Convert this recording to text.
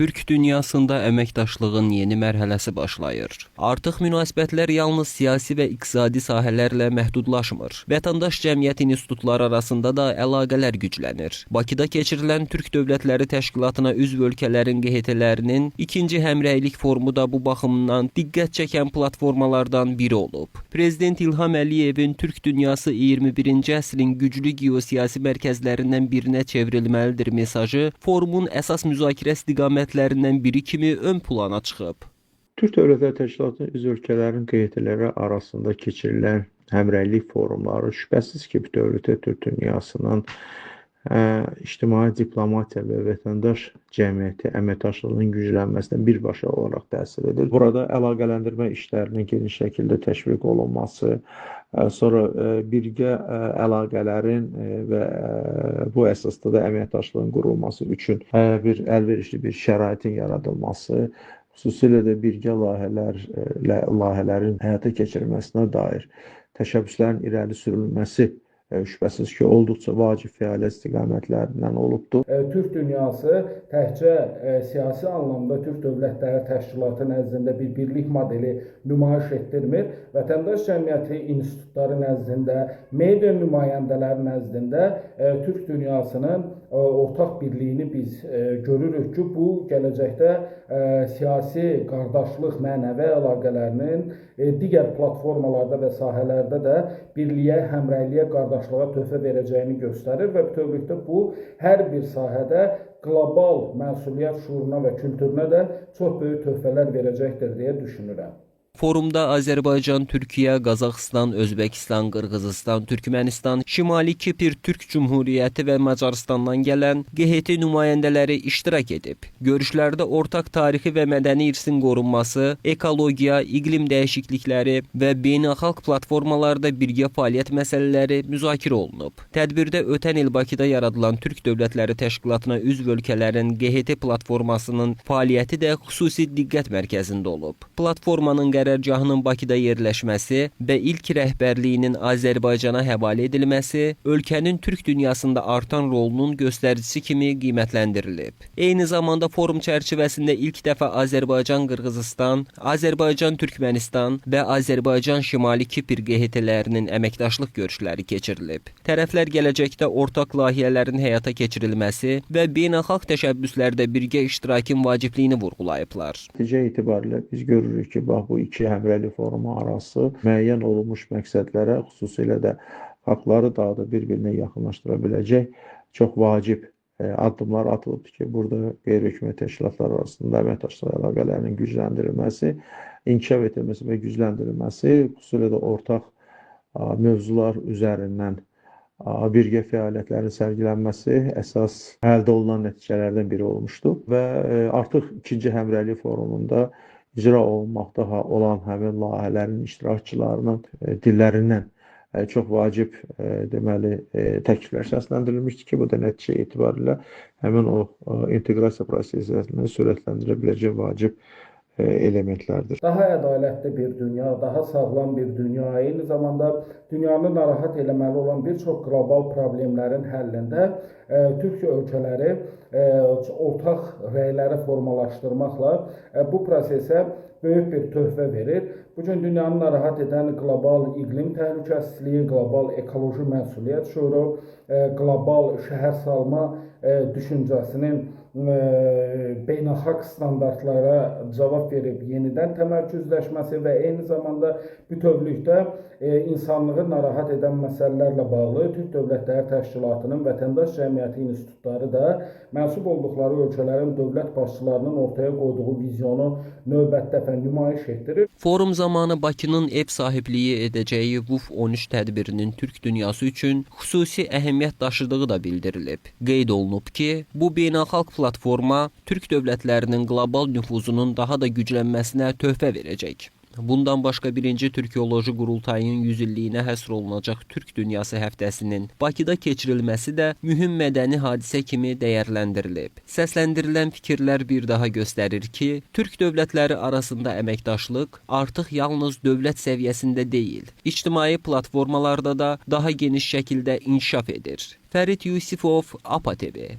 Türk dünyasında əməkdaşlığın yeni mərhələsi başlayır. Artıq münasibətlər yalnız siyasi və iqtisadi sahələrlə məhdudlaşmır. Vətəndaş cəmiyyət institutları arasında da əlaqələr güclənir. Bakıda keçirilən Türk Dövlətləri Təşkilatına üzv ölkələrin QHT-lərinin ikinci həmrəylik forumu da bu baxımdan diqqət çəkən platformalardan biri olub. Prezident İlham Əliyevin Türk dünyası 21-ci əsrin güclü geosiyasi mərkəzlərindən birinə çevrilməlidir mesajı forumun əsas müzakirə istiqamətlərindən biri kimi ön plana çıxıb. Türk Dövlətləri Təşkilatının üzv ölkələrin QHT-ləri arasında keçirilən həmrəylik forumları şübhəsiz ki, bütövlükdə Türk dünyasının ictimai diplomatiya və vətəndaş cəmiyyəti əməkdaşlığının güclənməsinə birbaşa olaraq təsir edir. Burada əlaqələndirmə işlərinin geniş şəkildə təşviq olunması, sonra birgə əlaqələrin və bu əsasda da əməkdaşlığın qurulması üçün bir əlverişli bir şəraitin yaradılması, xüsusilə də birgə layihələrin həyata keçirilməsinə dair təşəbbüslərin irəli sürülməsi şübhəsiz ki, olduqca vacib fəaliyyət istiqamətlərindən olubdur. Türk dünyası təkcə siyasi anlamda Türk Dövlətləri Təşkilatı nəzdində bir birlik modeli nümayiş etdirmir. Vətəndaş cəmiyyəti institutları nəzdində, media nümayəndələri nəzdində Türk dünyasının ortaq birliyini biz görürük ki, bu gələcəkdə siyasi qardaşlıq, mənəvi əlaqələrinin digər platformalarda və sahələrdə də birliyə, həmrəyliyə, qardaşlığa töhfə verəcəyini göstərir və bütövlükdə bu hər bir sahədə qlobal məsuliyyət şuuruna və kültürünə də çox böyük töhfələr verəcəkdir deyə düşünürəm. Forumda Azərbaycan, Türkiyə, Qazaxıstan, Özbəkistan, Qırğızıstan, Türkmənistan, Şimali Kipr Türk Cümhuriyyəti və Macarıstandan gələn QHT nümayəndələri iştirak edib. Görüşlərdə ortaq tarixi və mədəni irsin qorunması, ekologiya, iqlim dəyişiklikləri və beynəlxalq platformalarda birgə fəaliyyət məsələləri müzakirə olunub. Tədbirdə ötən il Bakıda yaradılan Türk Dövlətləri Təşkilatına üzv ölkələrin QHT platformasının fəaliyyəti də xüsusi diqqət mərkəzində olub. Platformanın qərargahının Bakıda yerləşməsi və ilk rəhbərliyinin Azərbaycana həvalə edilməsi ölkənin Türk dünyasında artan rolunun göstəricisi kimi qiymətləndirilib. Eyni zamanda forum çərçivəsində ilk dəfə Azərbaycan, Qırğızıstan, Azərbaycan, Türkmənistan və Azərbaycan Şimali Kipr QHT-lərinin əməkdaşlıq görüşləri keçirilib. Tərəflər gələcəkdə ortaq layihələrin həyata keçirilməsi və beynəlxalq təşəbbüslərdə birgə iştirakın vacibliyini vurğulayıblar. Nəticə etibarilə biz görürük ki, bax bu iki həmrəylik forumu arası müəyyən olunmuş məqsədlərə, xüsusilə də xalqları daha da bir-birinə yaxınlaşdıra biləcək çox vacib addımlar atılıbdır ki, burada qeyri-hökumət təşkilatlar arasında əməkdaşlıq əlaqələrinin gücləndirilməsi, inkişaf etdirilməsi və gücləndirilməsi, xüsusilə də ortaq mövzular üzərindən birgə fəaliyyətlərin sərgilənməsi əsas əldə olunan nəticələrdən biri olmuşdur və artıq ikinci həmrəylik forumunda icra olunmaqda olan həmin layihələrin iştirakçılarının dillərindən çox vacib deməli təkliflər səsləndirilmişdir ki, bu da nəticə etibarilə həmin o inteqrasiya prosesini sürətləndirə biləcək vacib elementlərdir. Daha ədalətli bir dünya, daha sağlam bir dünya, eyni zamanda dünyanı narahat eləməli olan bir çox qlobal problemlərin həllində Türkiyə ölkələri ortaq rəyləri formalaşdırmaqla bu prosesə böyük bir töhfə verir. Bugün dünyanı narahat edən qlobal iqlim təhlükəsizliyi, qlobal ekoloji məsuliyyət şüuru, qlobal şəhər salma düşüncəsinin beynəlxalq standartlara cavab verib yenidən təmərküzləşməsi və eyni zamanda bütövlükdə insanlığı narahat edən məsələlərlə bağlı Türk Dövlətləri Təşkilatının vətəndaş cəmiyyəti institutları da mənsub olduqları ölkələrin dövlət başçılarının ortaya qoyduğu vizyonu növbəti dəfə nümayiş etdirir. Forum zamanı Bakının ev sahibliyi edəcəyi WUF 13 tədbirinin Türk dünyası üçün xüsusi əhəmiyyət daşıdığı da bildirilib. Qeyd olunub ki, bu beynəlxalq platforma Türk dövlətlərinin qlobal nüfuzunun daha da güclənməsinə töhfə verəcək. Bundan başqa 1-ci Türkoloji Qurultayının 100 illiyinə həsr olunacaq Türk Dünyası həftəsinin Bakıda keçirilməsi də mühüm mədəni hadisə kimi dəyərləndirilib. Səsləndirilən fikirlər bir daha göstərir ki, Türk dövlətləri arasında əməkdaşlıq artıq yalnız dövlət səviyyəsində deyil, ictimai platformalarda da daha geniş şəkildə inkişaf edir. Fərid Yusifov, APA TV.